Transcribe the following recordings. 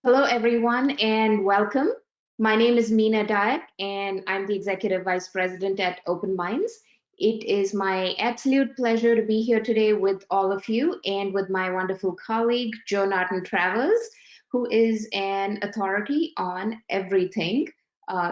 Hello, everyone, and welcome. My name is Meena Dayak, and I'm the Executive Vice President at Open Minds. It is my absolute pleasure to be here today with all of you and with my wonderful colleague, Joe Naughton-Travers, who is an authority on everything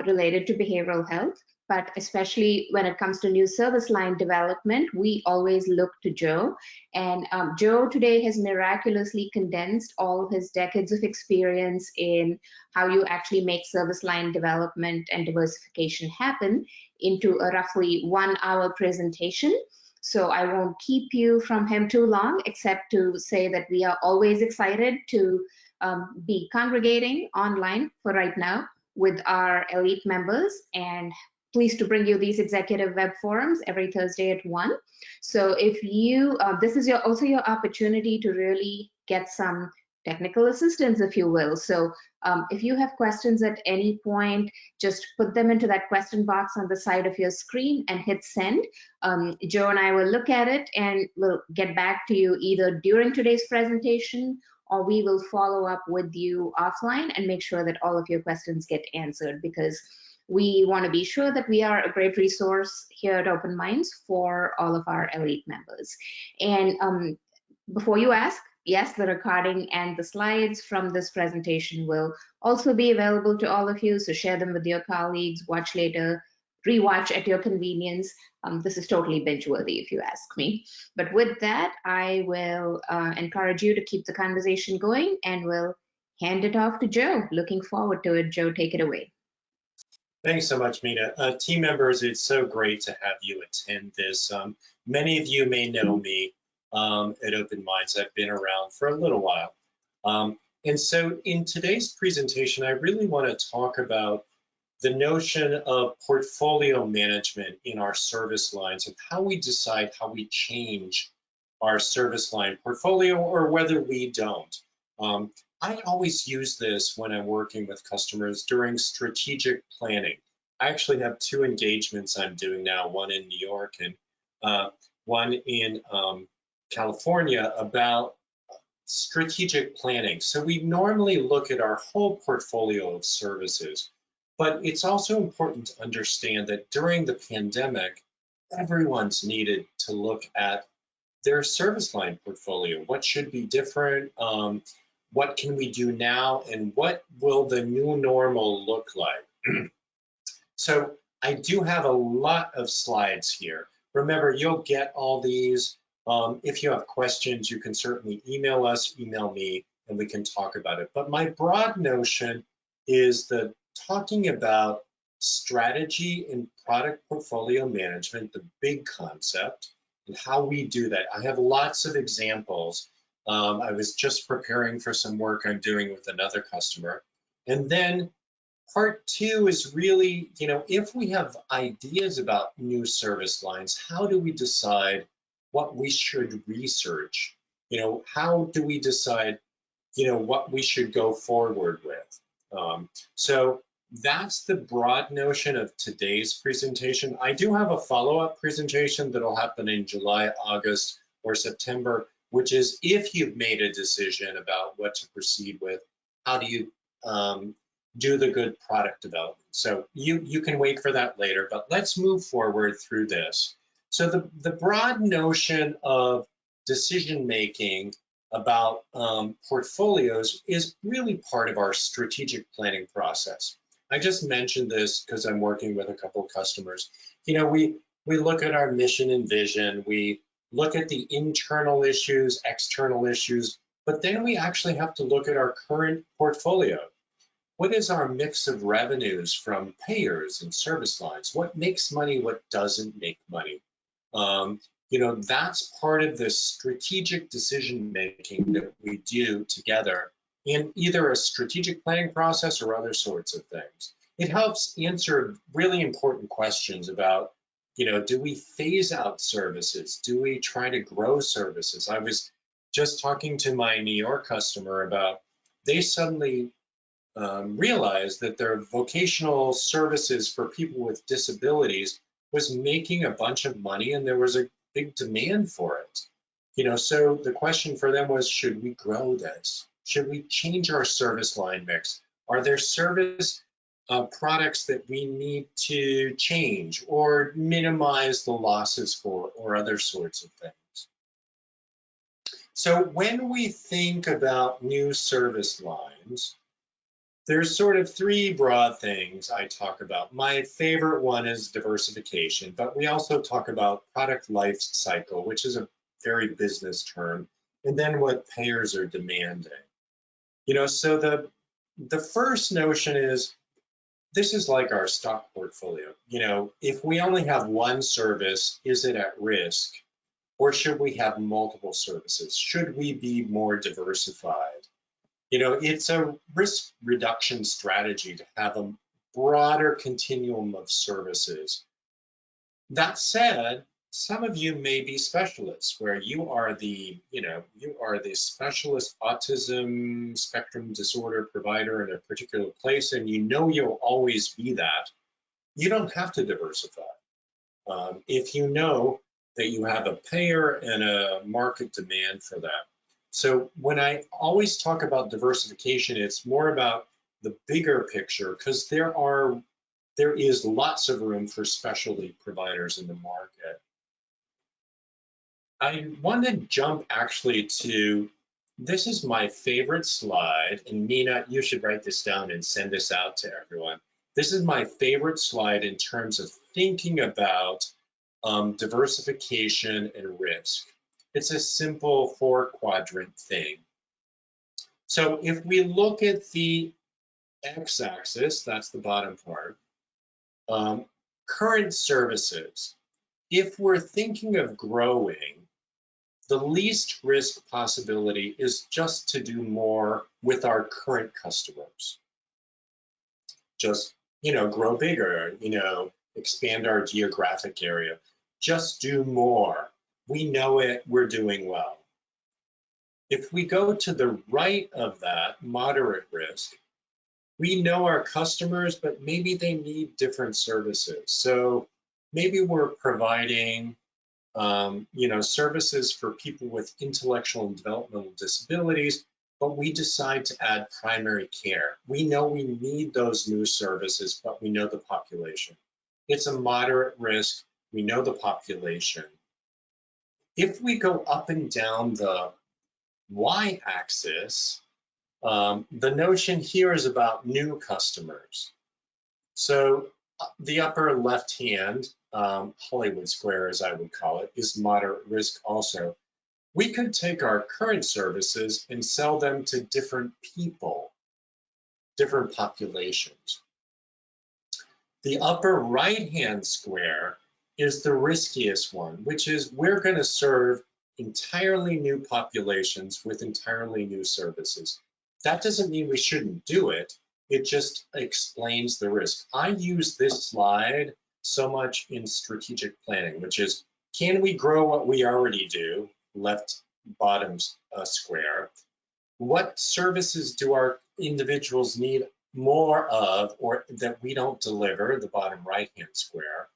related to behavioral health. But especially when it comes to new service line development, we always look to Joe. And Joe today has miraculously condensed all his decades of experience in how you actually make service line development and diversification happen into a roughly 1 hour presentation. So I won't keep you from him too long, except to say that we are always excited to be congregating online for right now with our elite members, and pleased to bring you these executive web forums every Thursday at 1. So if you, this is also your opportunity to really get some technical assistance, if you will. So if you have questions at any point, just put them into that question box on the side of your screen and hit send. Joe and I will look at it and we'll get back to you either during today's presentation, or we will follow up with you offline and make sure that all of your questions get answered, because we want to be sure that we are a great resource here at Open Minds for all of our elite members. And before you ask, yes, the recording and the slides from this presentation will also be available to all of you, so share them with your colleagues, watch later, rewatch at your convenience. This is totally binge-worthy if you ask me. But with that, I will encourage you to keep the conversation going, and we'll hand it off to Joe. Looking forward to it. Joe, take it away. Thanks so much, Meena. Team members, it's so great to have you attend this. Many of you may know me at Open Minds. I've been around for a little while. And so in today's presentation, I really want to talk about the notion of portfolio management in our service lines and how we decide how we change our service line portfolio or whether we don't. I always use this when I'm working with customers during strategic planning. I actually have 2 engagements I'm doing now, one in New York and one in California, about strategic planning. So we normally look at our whole portfolio of services, but it's also important to understand that during the pandemic, everyone's needed to look at their service line portfolio. What should be different? What can we do now, and what will the new normal look like? So I do have a lot of slides here. Remember, you'll get all these. If you have questions, you can certainly email us, email me, and we can talk about it. But my broad notion is that talking about strategy and product portfolio management, the big concept, and how we do that. I have lots of examples. I was just preparing for some work I'm doing with another customer. And then part 2 is really, if we have ideas about new service lines, how do we decide what we should research? How do we decide, what we should go forward with? So that's the broad notion of today's presentation. I do have a follow-up presentation that'll happen in July, August, or September, which is if you've made a decision about what to proceed with, how do you do the good product development? So you can wait for that later, but let's move forward through this. So the broad notion of decision-making about portfolios is really part of our strategic planning process. I just mentioned this because I'm working with a couple of customers. We look at our mission and vision, we look at the internal issues, external issues, but then we actually have to look at our current portfolio. What is our mix of revenues from payers and service lines? What makes money, what doesn't make money? That's part of the strategic decision making that we do together in either a strategic planning process or other sorts of things. It helps answer really important questions about, do we phase out services? Do we try to grow services? I was just talking to my New York customer about, they suddenly realized that their vocational services for people with disabilities was making a bunch of money, and there was a big demand for it. So the question for them was, should we grow this? Should we change our service line mix? Are there service products that we need to change or minimize the losses for, or other sorts of things? So when we think about new service lines, there's sort of three broad things I talk about. My favorite one is diversification, but we also talk about product life cycle, which is a very business term, and then what payers are demanding. So the first notion is this is like our stock portfolio. If we only have one service, is it at risk? Or should we have multiple services? Should we be more diversified? It's a risk reduction strategy to have a broader continuum of services. That said, some of you may be specialists where you are the specialist autism spectrum disorder provider in a particular place, and you'll always be that. You don't have to diversify. If you know that you have a payer and a market demand for that. So when I always talk about diversification, it's more about the bigger picture because there is lots of room for specialty providers in the market. I want to jump actually to, this is my favorite slide, and Nina, you should write this down and send this out to everyone. This is my favorite slide in terms of thinking about diversification and risk. It's a simple 4-quadrant thing. So if we look at the x-axis, that's the bottom part, current services. If we're thinking of growing, the least risk possibility is just to do more with our current customers. Just, grow bigger, expand our geographic area. Just do more. We know it, we're doing well. If we go to the right of that, moderate risk, we know our customers, but maybe they need different services. So maybe we're providing, services for people with intellectual and developmental disabilities, but we decide to add primary care. We know we need those new services, but we know the population. It's a moderate risk. We know the population. If we go up and down the y-axis, the notion here is about new customers. So the upper left hand, Hollywood square as I would call it, is moderate risk also. We could take our current services and sell them to different people, different populations. The upper right-hand square is the riskiest one, which is we're going to serve entirely new populations with entirely new services. That doesn't mean we shouldn't do it. It just explains the risk. I use this slide so much in strategic planning, which is, can we grow what we already do? Left bottom square. What services do our individuals need more of or that we don't deliver? The bottom right-hand square.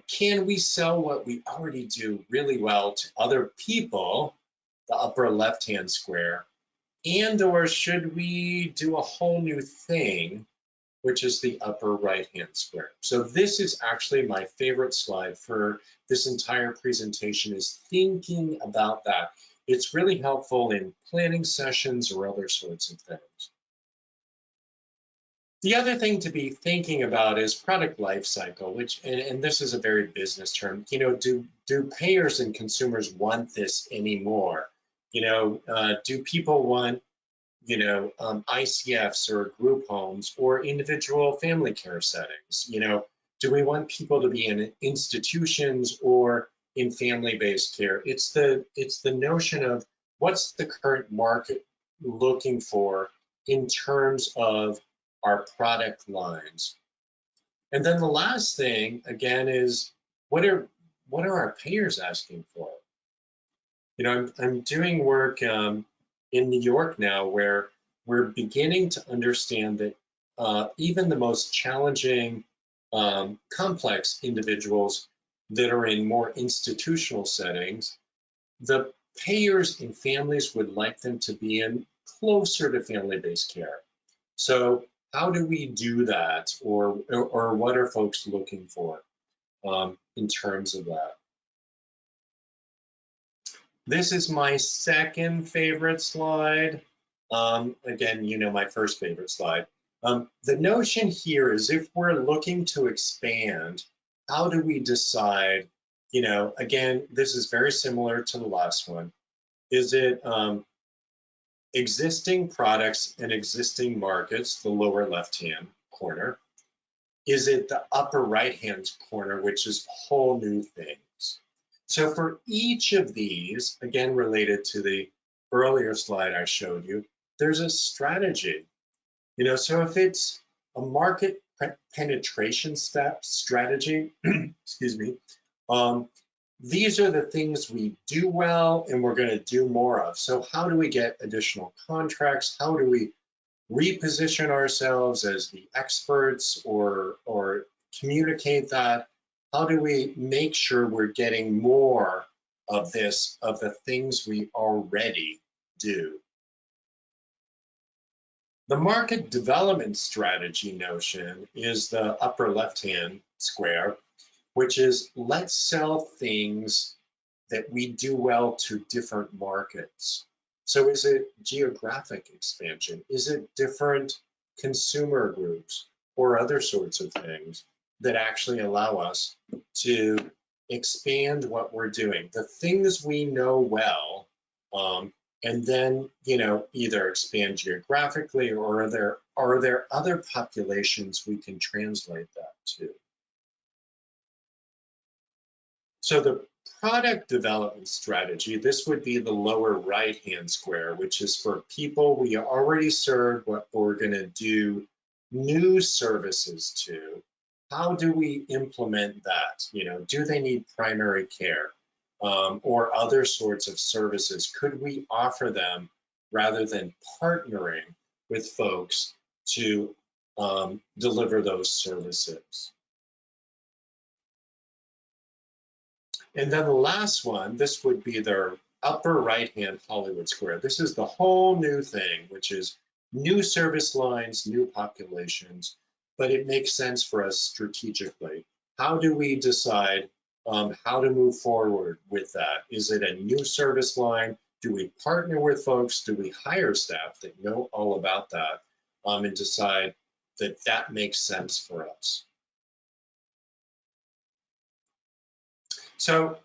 Can we sell what we already do really well to other people? The upper left-hand square. And or should we do a whole new thing, which is the upper right-hand square? So this is actually my favorite slide for this entire presentation, is thinking about that. It's really helpful in planning sessions or other sorts of things. The other thing to be thinking about is product life cycle, which, and this is a very business term, do payers and consumers want this anymore? Do people want, ICFs or group homes or individual family care settings? Do we want people to be in institutions or in family-based care? It's the notion of what's the current market looking for in terms of our product lines. And then the last thing, again, is what are our payers asking for? I'm doing work in New York now where we're beginning to understand that even the most challenging, complex individuals that are in more institutional settings, the payers and families would like them to be in closer to family-based care. So how do we do that, or what are folks looking for in terms of that? This is my second favorite slide. Again, you know my first favorite slide. The notion here is if we're looking to expand, how do we decide, you know, again, this is very similar to the last one. Is it existing products and existing markets, the lower left-hand corner? Is it the upper right-hand corner, which is whole new things? So for each of these, again, related to the earlier slide I showed you, there's a strategy. You know, so if it's a market penetration strategy, excuse me, these are the things we do well and we're going to do more of. So how do we get additional contracts? How do we reposition ourselves as the experts or communicate that? How do we make sure we're getting more of this, of the things we already do? The market development strategy notion is the upper left-hand square, which is let's sell things that we do well to different markets. So is it geographic expansion? Is it different consumer groups or other sorts of things that actually allow us to expand what we're doing? The things we know well, and then, you know, either expand geographically or are there other populations we can translate that to? So the product development strategy, this would be the lower right-hand square, which is for people we already serve, what we're going to do new services to. How do we implement that? You know, do they need primary care or other sorts of services? Could we offer them rather than partnering with folks to deliver those services? And then the last one, this would be their upper right-hand Hollywood square. This is the whole new thing, which is new service lines, new populations, but it makes sense for us strategically. How do we decide how to move forward with that? Is it a new service line? Do we partner with folks? Do we hire staff that know all about that and decide that that makes sense for us? So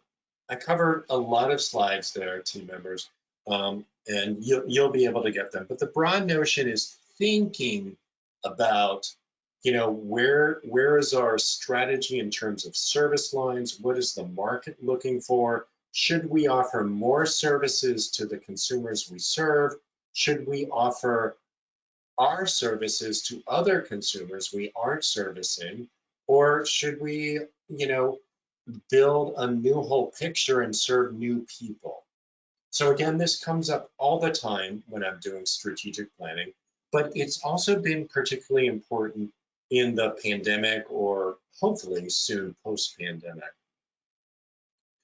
I covered a lot of slides there, team members, and you'll be able to get them. But the broad notion is thinking about, you know, where is our strategy in terms of service lines? What is the market looking for? Should we offer more services to the consumers we serve? Should we offer our services to other consumers we aren't servicing? Or should we, you know, build a new whole picture and serve new people? So again, this comes up all the time when I'm doing strategic planning, but it's also been particularly important in the pandemic or hopefully soon post-pandemic.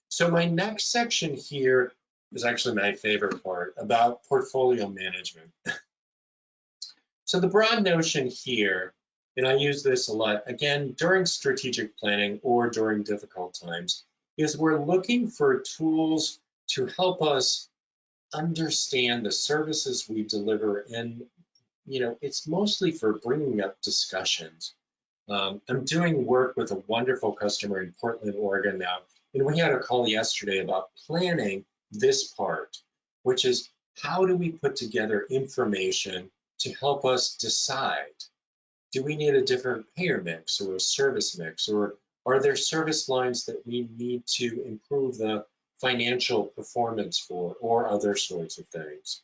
So my next section here is actually my favorite part about portfolio management. So the broad notion here, and I use this a lot, again, during strategic planning or during difficult times, is we're looking for tools to help us understand the services we deliver. And, you know, it's mostly for bringing up discussions. I'm doing work with a wonderful customer in Portland, Oregon now, and we had a call yesterday about planning this part, which is how do we put together information to help us decide, do we need a different payer mix or a service mix, or are there service lines that we need to improve the financial performance for, or other sorts of things?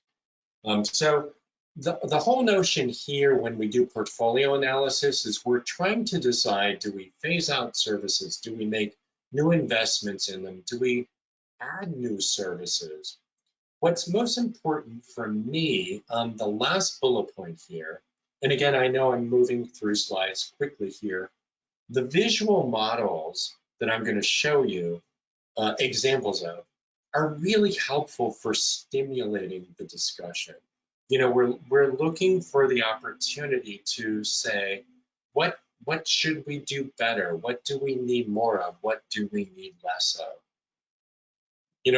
So the whole notion here when we do portfolio analysis is we're trying to decide, do we phase out services? Do we make new investments in them? Do we add new services? What's most important for me, the last bullet point here, and again, I know I'm moving through slides quickly here, the visual models that I'm going to show you examples of are really helpful for stimulating the discussion. we're looking for the opportunity to say, what should we do better? What do we need more of? What do we need less of?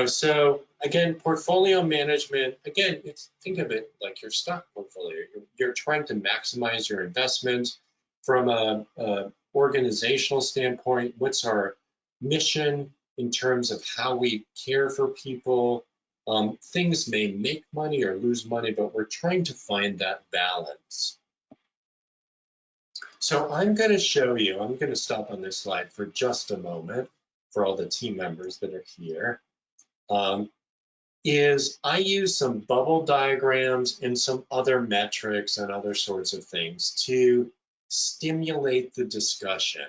So again, portfolio management, again, think of it like your stock portfolio. You're trying to maximize your investments from a organizational standpoint. What's our mission in terms of how we care for people? Things may make money or lose money, but we're trying to find that balance. So I'm going to stop on this slide for just a moment for all the team members that are here. Is I use some bubble diagrams and some other metrics and other sorts of things to stimulate the discussion.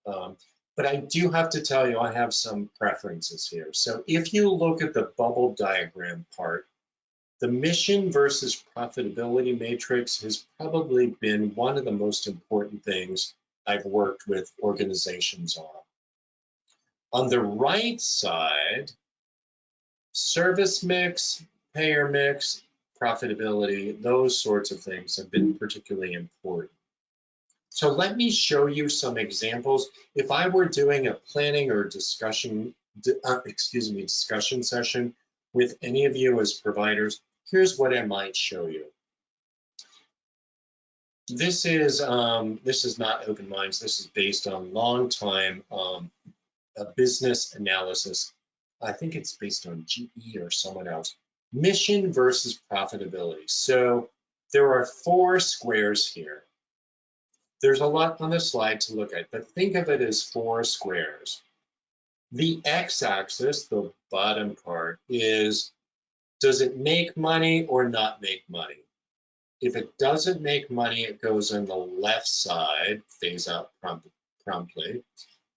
But I do have to tell you, I have some preferences here. So if you look at the bubble diagram part, the mission versus profitability matrix has probably been one of the most important things I've worked with organizations on. On the right side, service mix, payer mix, profitability, those sorts of things have been particularly important. So let me show you some examples. If I were doing a planning or discussion session with any of you as providers, here's what I might show you. This is not Open Minds. This is based on long time business analysis. I think it's based on GE or someone else. Mission versus profitability. So there are 4 squares here. There's a lot on the slide to look at, but think of it as 4 squares. The x-axis, the bottom part, is does it make money or not make money? If it doesn't make money, it goes on the left side, phase out promptly.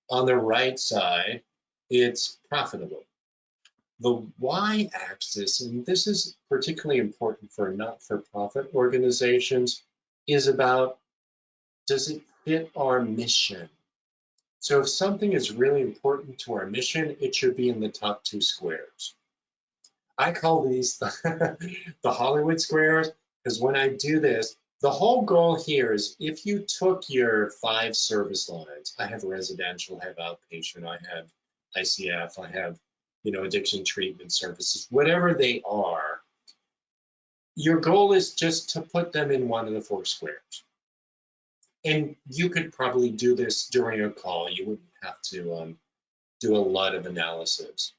On the right side, it's profitable. The y-axis, and this is particularly important for not-for-profit organizations, is about does it fit our mission? So if something is really important to our mission, it should be in the top 2 squares. I call these the Hollywood squares, because when I do this, the whole goal here is if you took your 5 service lines, I have residential, I have outpatient, I have ICF, I have addiction treatment services, whatever they are, your goal is just to put them in one of the 4 squares. And you could probably do this during a call. You wouldn't have to do a lot of analysis.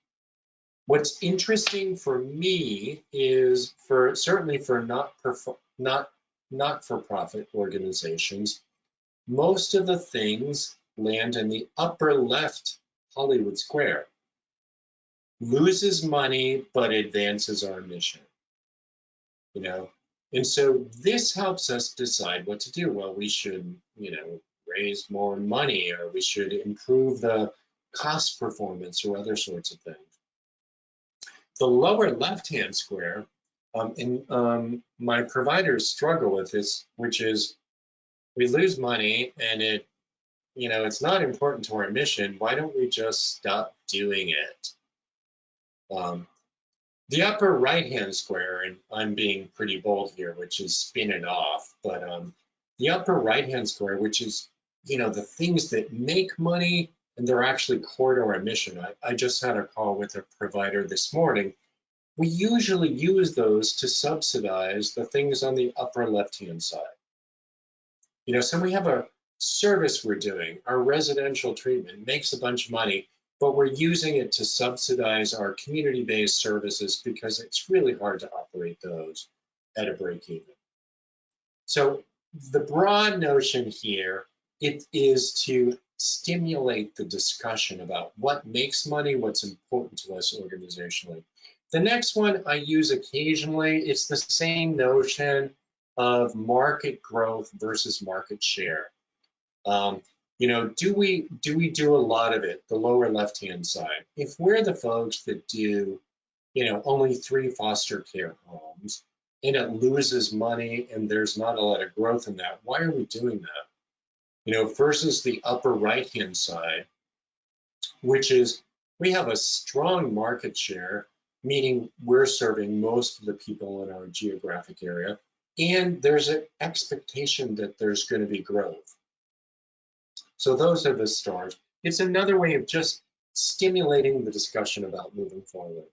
What's interesting for me is certainly for not-for-profit organizations, most of the things land in the upper left Hollywood square. Loses money, but advances our mission. And so this helps us decide what to do. Well, we should, raise more money, or we should improve the cost performance or other sorts of things. The lower left-hand square, my providers struggle with this, which is we lose money and it's not important to our mission. Why don't we just stop doing it? The upper right-hand square, and I'm being pretty bold here, which is spin it off, but the upper right-hand square, which is, the things that make money and they're actually core to our mission. I just had a call with a provider this morning. We usually use those to subsidize the things on the upper left-hand side. So we have a service we're doing, our residential treatment makes a bunch of money, but we're using it to subsidize our community-based services because it's really hard to operate those at a break even. So the broad notion here, it is to stimulate the discussion about what makes money, what's important to us organizationally. The next one I use occasionally, it's the same notion of market growth versus market share. Do we do a lot of it, the lower left-hand side? If we're the folks that do, only 3 foster care homes and it loses money and there's not a lot of growth in that, why are we doing that? Versus the upper right-hand side, which is we have a strong market share, meaning we're serving most of the people in our geographic area, and there's an expectation that there's going to be growth. So those are the stars. It's another way of just stimulating the discussion about moving forward.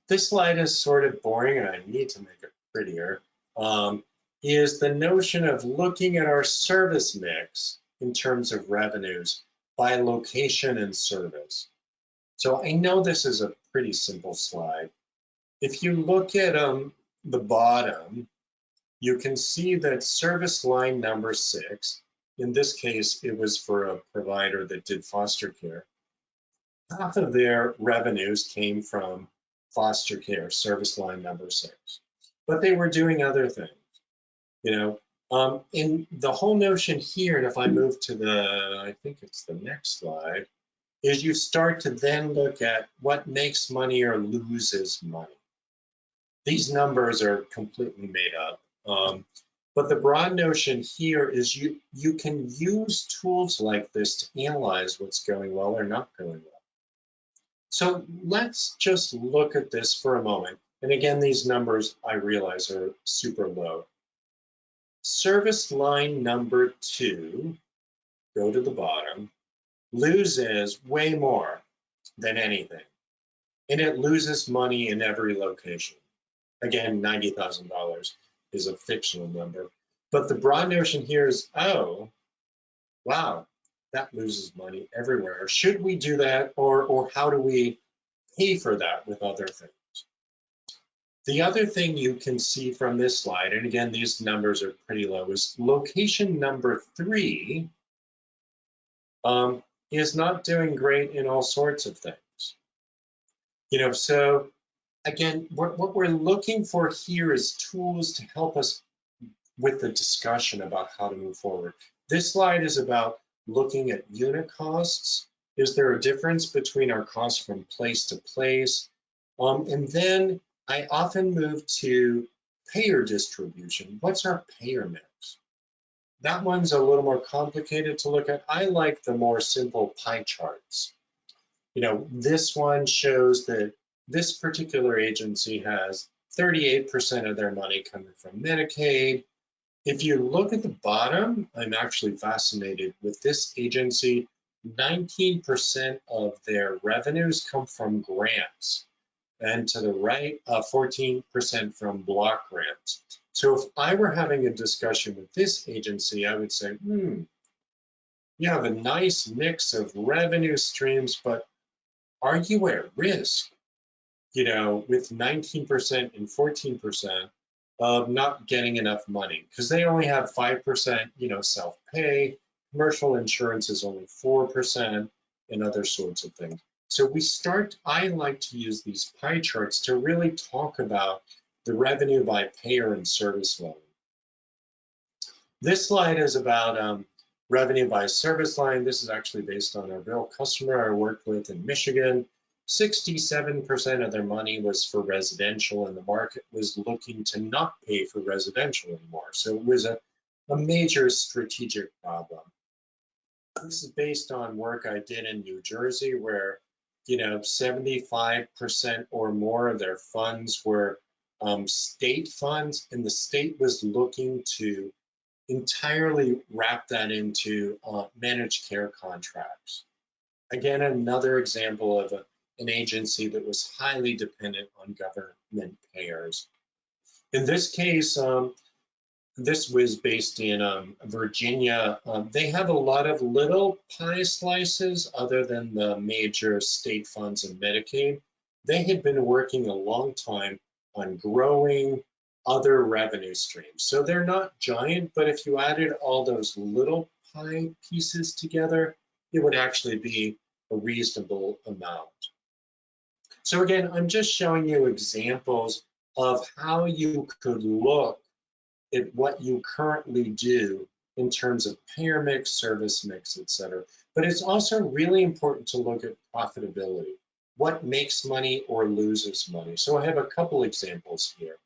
This slide is sort of boring, and I need to make it prettier, is the notion of looking at our service mix in terms of revenues by location and service. So I know this is a pretty simple slide. If you look at the bottom, you can see that service line number 6, in this case, it was for a provider that did foster care. Half of their revenues came from foster care, service line number 6. But they were doing other things, you know. In the whole notion here, and if I move to I think it's the next slide, is you start to then look at what makes money or loses money. These numbers are completely made up. But the broad notion here is you can use tools like this to analyze what's going well or not going well. So let's just look at this for a moment. And again, these numbers I realize are super low. Service line number 2, go to the bottom, loses way more than anything. And it loses money in every location. Again, $90,000 is a fictional number. But the broad notion here is, oh, wow, that loses money everywhere. Should we do that, or how do we pay for that with other things? The other thing you can see from this slide, and again, these numbers are pretty low, is location number 3 is not doing great in all sorts of things. You know, so again, what we're looking for here is tools to help us with the discussion about how to move forward. This slide is about looking at unit costs. Is there a difference between our costs from place to place? And then I often move to payer distribution. What's our payer mix? That one's a little more complicated to look at. I like the more simple pie charts. You know, this one shows that this particular agency has 38% of their money coming from Medicaid. If you look at the bottom, I'm actually fascinated with this agency. 19% of their revenues come from grants. And to the right, 14% from block grants. So if I were having a discussion with this agency, I would say, you have a nice mix of revenue streams, but are you at risk, you know, with 19% and 14% of not getting enough money? Because they only have 5%, you know, self-pay, commercial insurance is only 4%, and other sorts of things. So I like to use these pie charts to really talk about the revenue by payer and service line. This slide is about revenue by service line. This is actually based on a real customer I worked with in Michigan. 67% of their money was for residential, and the market was looking to not pay for residential anymore. So it was a major strategic problem. This is based on work I did in New Jersey, where, you know, 75% or more of their funds were state funds, and the state was looking to entirely wrap that into managed care contracts. Again, another example of an agency that was highly dependent on government payers. In this case, this was based in Virginia. They have a lot of little pie slices other than the major state funds and Medicaid. They had been working a long time on growing other revenue streams. So they're not giant, but if you added all those little pie pieces together, it would actually be a reasonable amount. So again, I'm just showing you examples of how you could look at what you currently do in terms of payer mix, service mix, et cetera. But it's also really important to look at profitability. What makes money or loses money? So I have a couple examples here.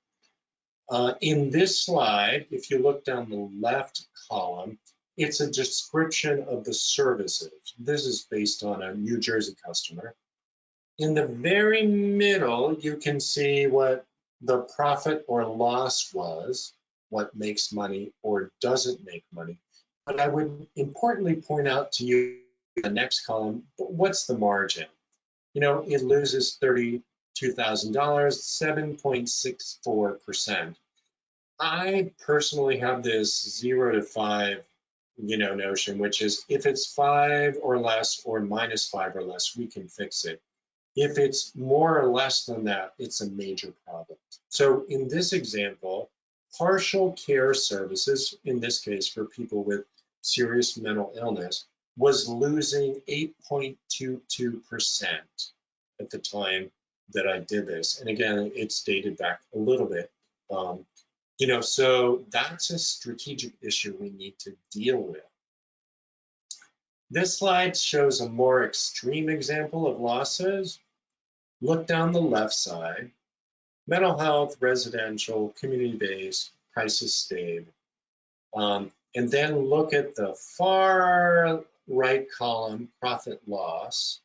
In this slide, if you look down the left column, it's a description of the services. This is based on a New Jersey customer. In the very middle, you can see what the profit or loss was, what makes money or doesn't make money. But I would importantly point out to you in the next column, what's the margin? You know, it loses $32,000, 7.64%. I personally have this 0 to 5, notion, which is if it's 5 or less or -5 or less, we can fix it. If it's more or less than that, it's a major problem. So in this example, partial care services, in this case for people with serious mental illness, was losing 8.22% at the time that I did this. And again, it's dated back a little bit. So that's a strategic issue we need to deal with. This slide shows a more extreme example of losses. Look down the left side, mental health, residential, community-based, crisis stayed. And then look at the far right column, profit loss,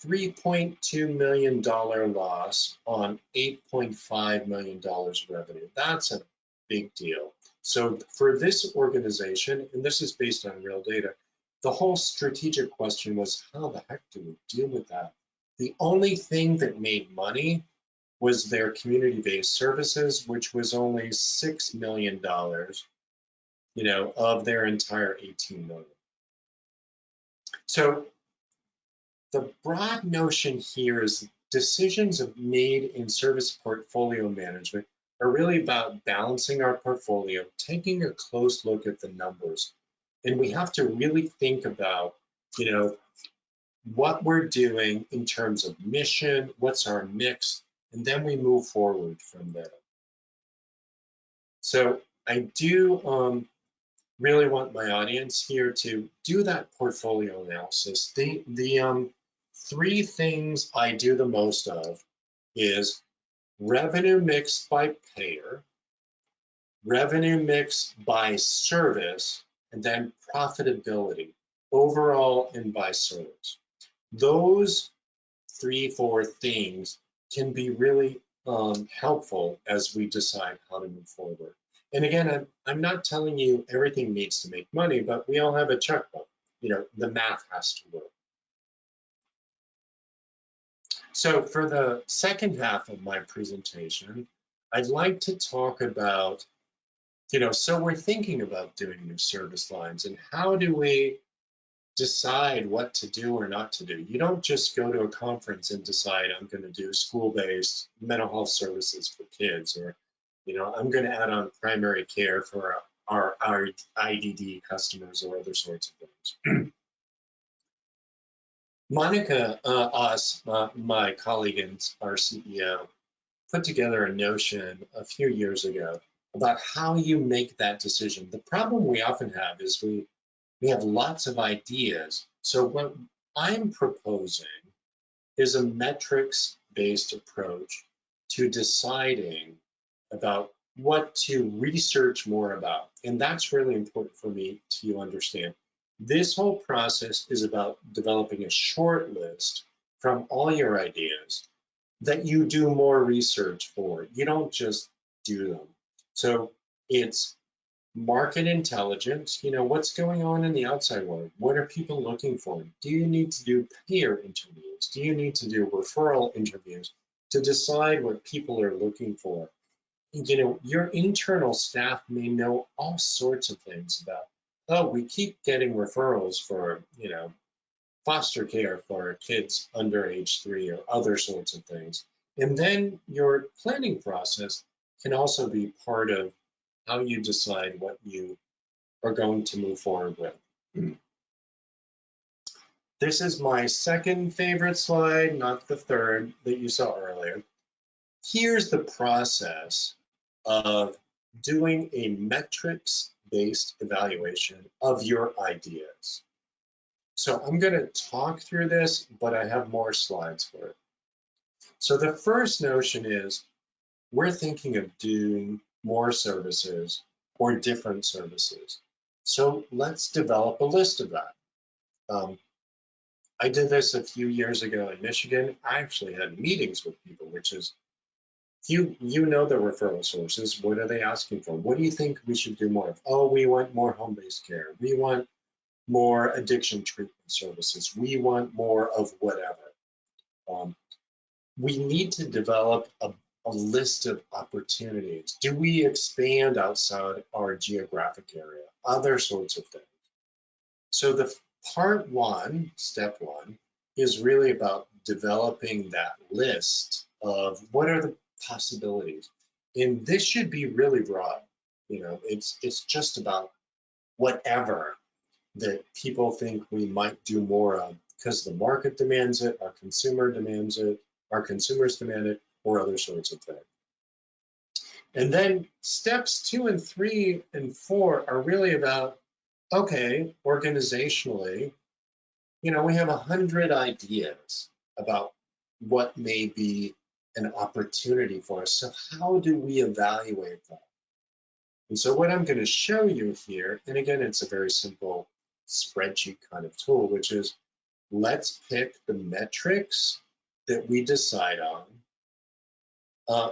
$3.2 million loss on $8.5 million revenue. That's a big deal. So for this organization, and this is based on real data, the whole strategic question was, how the heck do we deal with that? The only thing that made money was their community-based services, which was only $6 million, of their entire 18 million. So the broad notion here is decisions made in service portfolio management are really about balancing our portfolio, taking a close look at the numbers. And we have to really think about, what we're doing in terms of mission, what's our mix, and then we move forward from there. So I do really want my audience here to do that portfolio analysis. The three things I do the most of is revenue mix by payer, revenue mix by service, and then profitability overall and by service. Those 3-4 things can be really helpful as we decide how to move forward. And again, I'm not telling you everything needs to make money, but we all have a checkbook. The math has to work. So for the second half of my presentation, I'd like to talk about, so we're thinking about doing new service lines, and how do we decide what to do or not to do? You don't just go to a conference and decide I'm going to do school-based mental health services for kids, or I'm going to add on primary care for our IDD customers or other sorts of things. Monica, my colleague and our CEO, put together a notion a few years ago about how you make that decision. The problem we often have is we have lots of ideas. So what I'm proposing is a metrics-based approach to deciding about what to research more about. And that's really important for me to understand. This whole process is about developing a short list from all your ideas that you do more research for. You don't just do them. So it's market intelligence, what's going on in the outside world? What are people looking for? Do you need to do peer interviews? Do you need to do referral interviews to decide what people are looking for? Your internal staff may know all sorts of things about, oh, we keep getting referrals for, foster care for kids under age 3 or other sorts of things. And then your planning process can also be part of how you decide what you are going to move forward with. This is my second favorite slide, not the third that you saw earlier. Here's the process of doing a metrics-based evaluation of your ideas. So I'm going to talk through this, but I have more slides for it. So the first notion is we're thinking of doing more services or different services. So let's develop a list of that. I did this a few years ago in Michigan. I actually had meetings with people, which is, you know the referral sources. What are they asking for? What do you think we should do more of? Oh, we want more home-based care. We want more addiction treatment services. We want more of whatever. Um, we need to develop a list of opportunities. Do we expand outside our geographic area? Other sorts of things. So the part one, step one, is really about developing that list of what are the possibilities. And this should be really broad. It's just about whatever that people think we might do more of because the market demands it, our consumer demands it, our consumers demand it, or other sorts of things. And then steps 2 and 3 and 4 are really about, okay, organizationally, we have 100 ideas about what may be an opportunity for us. So how do we evaluate that? And so what I'm going to show you here, and again, it's a very simple spreadsheet kind of tool, which is let's pick the metrics that we decide on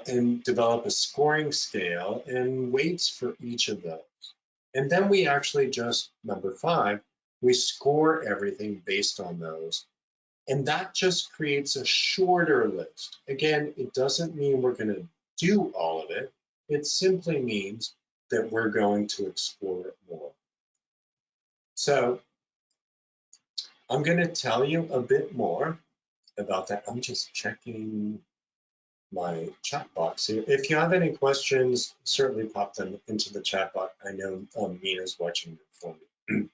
and develop a scoring scale and weights for each of those. And then we actually just, number 5, we score everything based on those. And that just creates a shorter list. Again, it doesn't mean we're going to do all of it. It simply means that we're going to explore it more. So I'm going to tell you a bit more about that. I'm just checking my chat box here. If you have any questions, certainly pop them into the chat box. I know Mina's watching for me.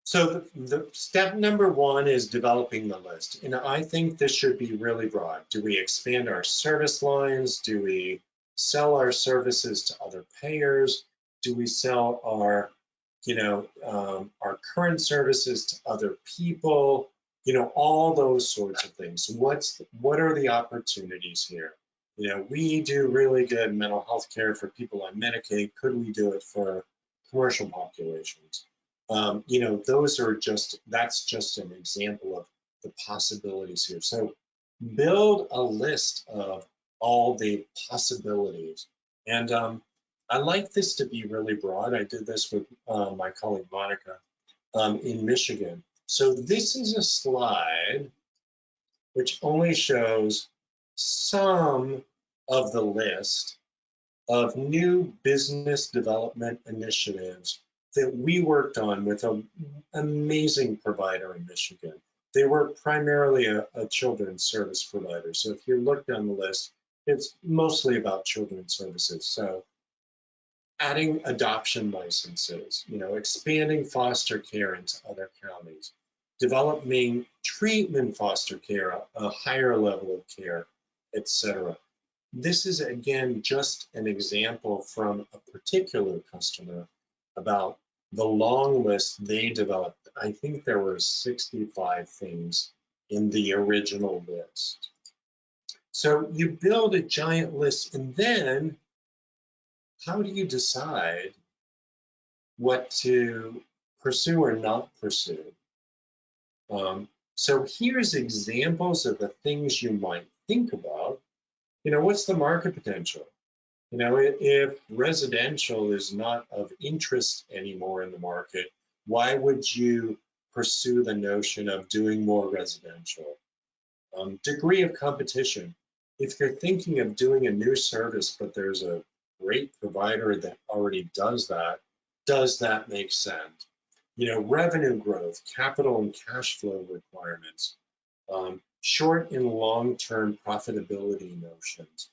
So the step number 1 is developing the list. And I think this should be really broad. Do we expand our service lines? Do we sell our services to other payers? Do we sell our, our current services to other people? All those sorts of things. What are the opportunities here? We do really good mental health care for people on Medicaid. Could we do it for commercial populations? That's just an example of the possibilities here. So build a list of all the possibilities. And I like this to be really broad. I did this with my colleague Monica in Michigan. So this is a slide which only shows some of the list of new business development initiatives that we worked on with an amazing provider in Michigan. They were primarily a children's service provider. So if you look down the list, it's mostly about children's services. So adding adoption licenses, expanding foster care into other counties, developing treatment foster care, a higher level of care, etc. This is, again, just an example from a particular customer about the long list they developed. I think there were 65 things in the original list. So you build a giant list, and then how do you decide what to pursue or not pursue? So here's examples of the things you might think about. What's the market potential? If residential is not of interest anymore in the market, why would you pursue the notion of doing more residential? Degree of competition. If you're thinking of doing a new service, but there's a great provider that already does that make sense? Revenue growth, capital and cash flow requirements, short and long-term profitability notions.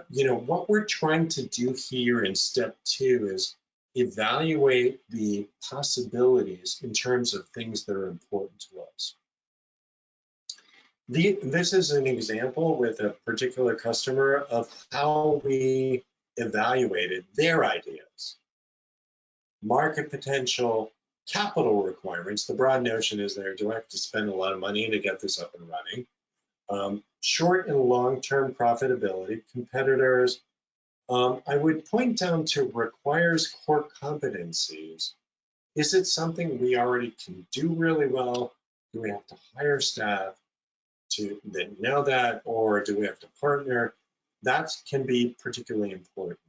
What we're trying to do here in step 2 is evaluate the possibilities in terms of things that are important to us. This is an example with a particular customer of how we evaluated their ideas. Market potential, capital requirements. The broad notion is there, do I have to spend a lot of money to get this up and running? Short and long-term profitability, competitors. I would point down to requires core competencies. Is it something we already can do really well? Do we have to hire staff that know that, or do we have to partner? That can be particularly important.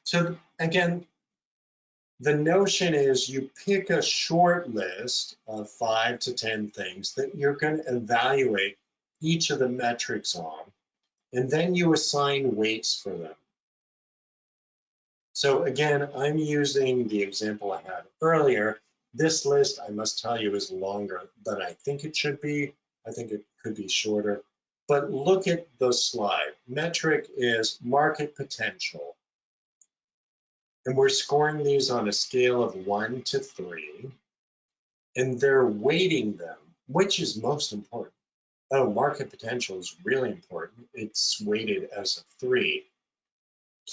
So again, the notion is you pick a short list of 5 to 10 things that you're going to evaluate each of the metrics on, and then you assign weights for them. So again, I'm using the example I had earlier. This list, I must tell you, is longer than I think it should be. I think it could be shorter. But look at the slide. Metric is market potential. And we're scoring these on a scale of 1 to 3. And they're weighting them. Which is most important? Oh, market potential is really important. It's weighted as a 3.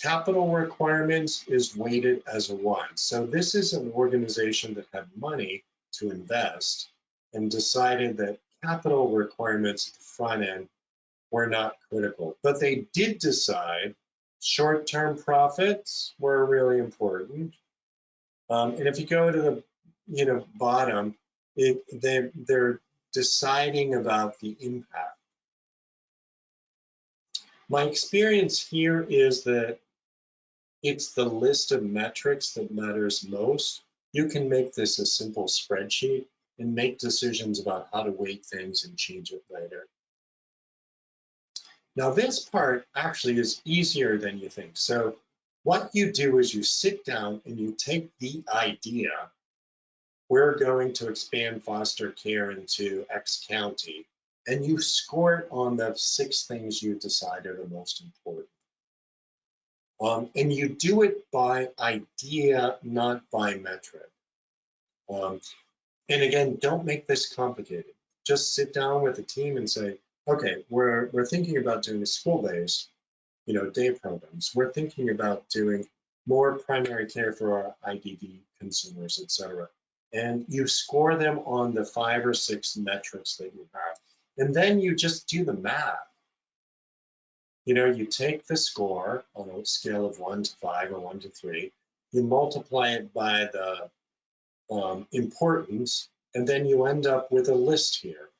Capital requirements is weighted as a 1. So this is an organization that had money to invest and decided that capital requirements at the front end were not critical. But they did decide short-term profits were really important. And if you go to the bottom, they're deciding about the impact. My experience here is that it's the list of metrics that matters most. You can make this a simple spreadsheet and make decisions about how to weight things and change it later. Now this part actually is easier than you think. So what you do is you sit down and you take the idea, we're going to expand foster care into X county, and you score it on the 6 things you decide are the most important. And you do it by idea, not by metric. And again, don't make this complicated. Just sit down with the team and say, okay, we're thinking about doing school-based, day programs. We're thinking about doing more primary care for our IDD consumers, et cetera. And you score them on the 5 or 6 metrics that you have. And then you just do the math. You take the score on a scale of 1 to 5 or 1 to 3, you multiply it by the importance, and then you end up with a list here.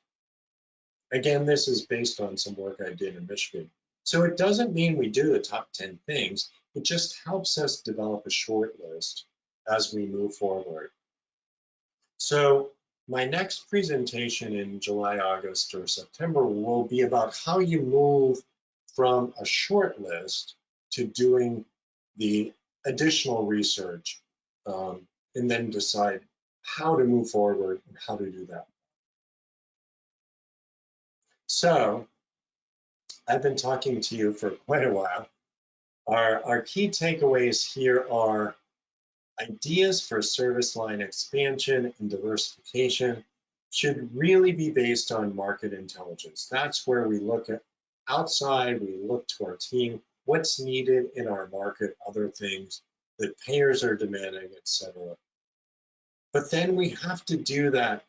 Again, this is based on some work I did in Michigan. So it doesn't mean we do the top 10 things. It just helps us develop a short list as we move forward. So my next presentation in July, August, or September will be about how you move from a short list to doing the additional research, and then decide how to move forward and how to do that. So I've been talking to you for quite a while. Our key takeaways here are ideas for service line expansion and diversification should really be based on market intelligence. That's where we look at outside, we look to our team, what's needed in our market, other things that payers are demanding, et cetera. But then we have to do that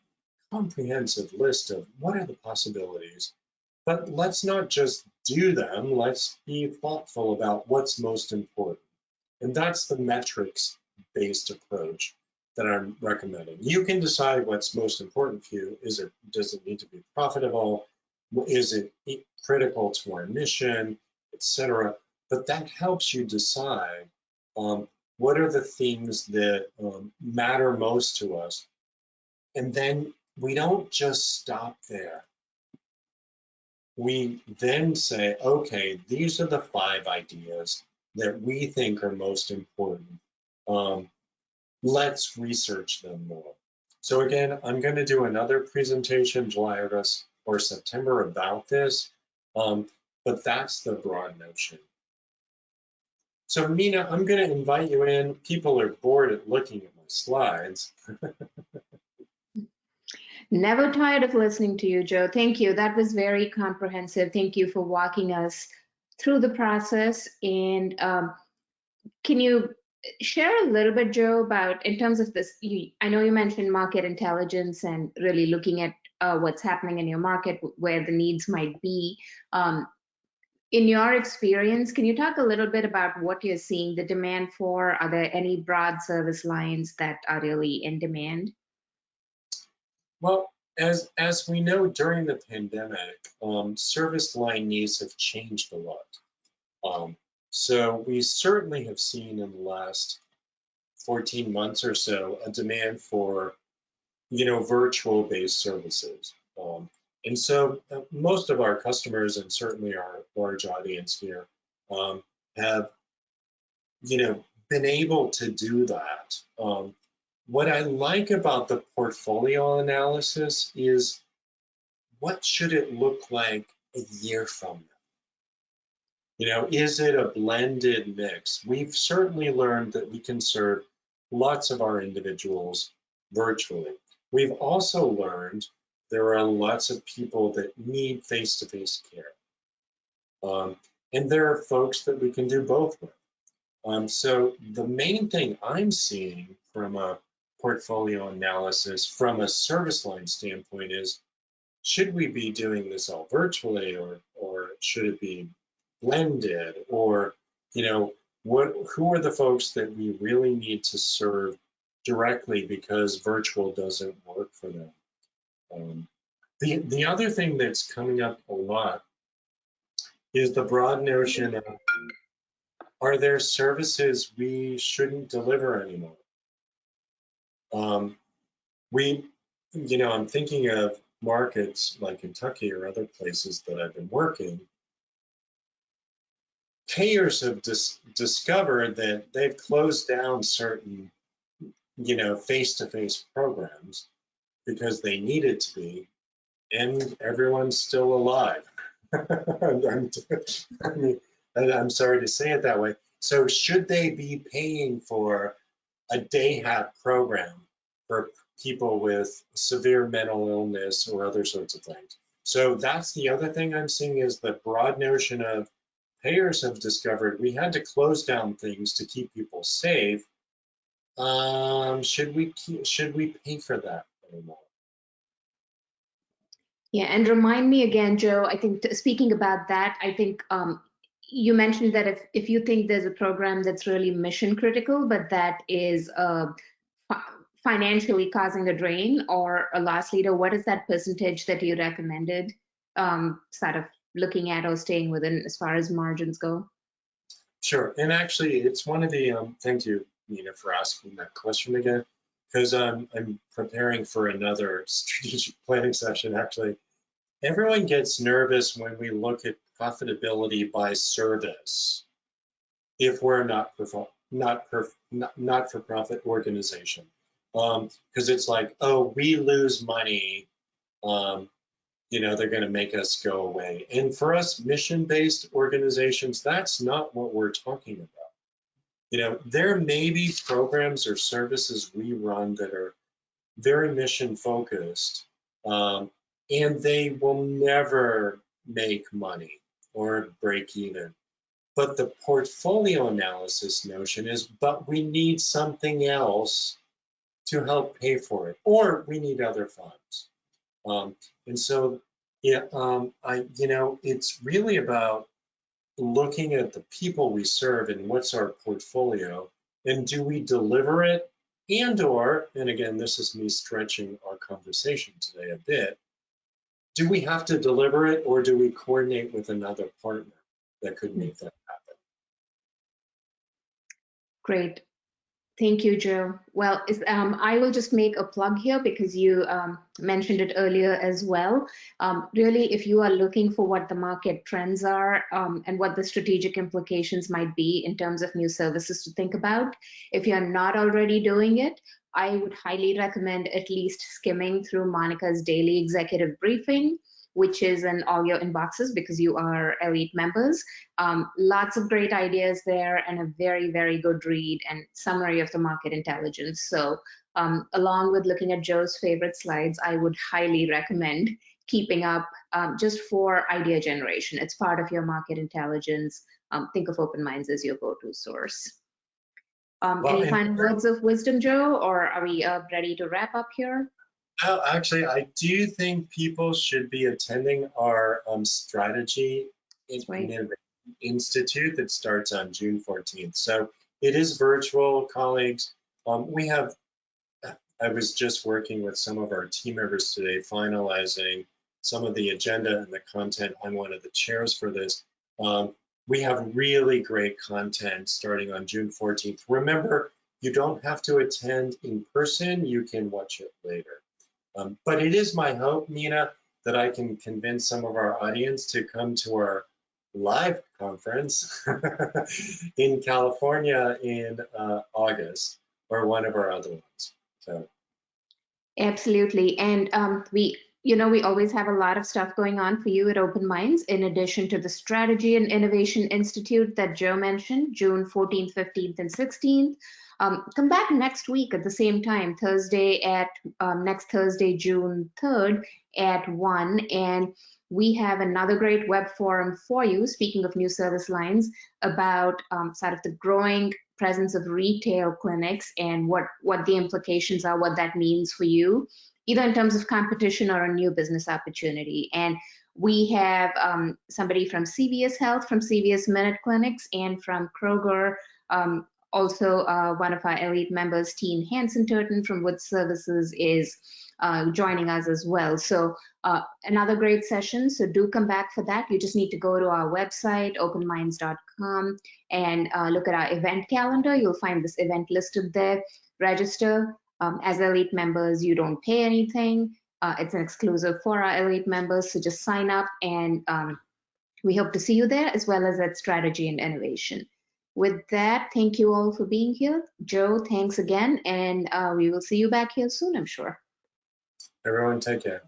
comprehensive list of what are the possibilities. But let's not just do them, let's be thoughtful about what's most important. And that's the metrics-based approach that I'm recommending. You can decide what's most important for you. Does it need to be profitable? Is it critical to our mission, et cetera? But that helps you decide what are the things that matter most to us. And then we don't just stop there. We then say, okay, these are the 5 ideas that we think are most important. Let's research them more. So again, I'm going to do another presentation July, August, or September about this, but that's the broad notion. So Mina, I'm going to invite you in. People are bored at looking at my slides. Never tired of listening to you, Joe. Thank you. That was very comprehensive. Thank you for walking us through the process. And can you share a little bit, Joe, about in terms of this? I know you mentioned market intelligence and really looking at what's happening in your market, where the needs might be. In your experience, can you talk a little bit about what you're seeing the demand for? Are there any broad service lines that are really in demand? Well, as we know during the pandemic, service line needs have changed a lot. Um, so we certainly have seen in the last 14 months or so a demand for, virtual-based services. And so most of our customers and certainly our large audience here have, been able to do that. What I like about the portfolio analysis is what should it look like a year from now? Is it a blended mix? We've certainly learned that we can serve lots of our individuals virtually. We've also learned there are lots of people that need face-to-face care. And there are folks that we can do both with. So the main thing I'm seeing from a portfolio analysis, from a service line standpoint, is should we be doing this all virtually, or should it be blended, or who are the folks that we really need to serve directly because virtual doesn't work for them. The other thing that's coming up a lot is the broad notion of, are there services we shouldn't deliver anymore? We, I'm thinking of markets like Kentucky or other places that I've been working. Payers have discovered that they've closed down certain, face-to-face programs because they needed to be, and everyone's still alive. I'm sorry to say it that way. So should they be paying for a day hat program for people with severe mental illness or other sorts of things? So that's the other thing I'm seeing, is the broad notion of payers have discovered we had to close down things to keep people safe. Should we pay for that anymore? Yeah, and remind me again, Joe, I think speaking about that, I think you mentioned that if you think there's a program that's really mission critical, but that is financially causing a drain or a loss leader, what is that percentage that you recommended sort of looking at or staying within as far as margins go? Sure, and actually it's one of the, thank you, Nina, for asking that question again, because I'm preparing for another strategic planning session. Actually, everyone gets nervous when we look at profitability by service if we're not for profit organization, because it's like, oh, we lose money, they're going to make us go away. And for us mission-based organizations, that's not what we're talking about. There may be programs or services we run that are very mission focused, and they will never make money or break even. But the portfolio analysis notion is, but we need something else to help pay for it, or we need other funds. And so, yeah, it's really about looking at the people we serve and what's our portfolio, and do we deliver it, and again, this is me stretching our conversation today a bit, do we have to deliver it, or do we coordinate with another partner that could make that happen? Great. Thank you, Joe. Well, I will just make a plug here because you mentioned it earlier as well. Really, if you are looking for what the market trends are and what the strategic implications might be in terms of new services to think about, if you're not already doing it, I would highly recommend at least skimming through Monica's daily executive briefing, which is in all your inboxes because you are elite members. Lots of great ideas there and a very, very good read and summary of the market intelligence. So along with looking at Joe's favorite slides, I would highly recommend keeping up just for idea generation. It's part of your market intelligence. Think of Open Minds as your go-to source. Any final words of wisdom, Joe, or are we ready to wrap up here? Actually, I do think people should be attending our strategy That's right. Innovation Institute that starts on June 14th. So it is virtual, colleagues. We have, I was just working with some of our team members today, finalizing some of the agenda and the content. I'm one of the chairs for this. We have really great content starting on June 14th. Remember, you don't have to attend in person. You can watch it later. But it is my hope, Nina, that I can convince some of our audience to come to our live conference in California in August, or one of our other ones. So. Absolutely. And we always have a lot of stuff going on for you at Open Minds, in addition to the Strategy and Innovation Institute that Joe mentioned, June 14th, 15th, and 16th. Come back next week at the same time, next Thursday, June 3rd at 1. And we have another great web forum for you, speaking of new service lines, about sort of the growing presence of retail clinics and what the implications are, what that means for you, either in terms of competition or a new business opportunity. And we have somebody from CVS Health, from CVS Minute Clinics, and from Kroger, also one of our elite members, Teen Hansen-Turton from Wood Services, is joining us as well. So another great session. So do come back for that. You just need to go to our website, openminds.com, and look at our event calendar. You'll find this event listed there. Register. As elite members, you don't pay anything. It's an exclusive for our elite members. So just sign up, and we hope to see you there, as well as at Strategy and Innovation. With that, thank you all for being here. Joe, thanks again, and we will see you back here soon, I'm sure. Everyone, take care.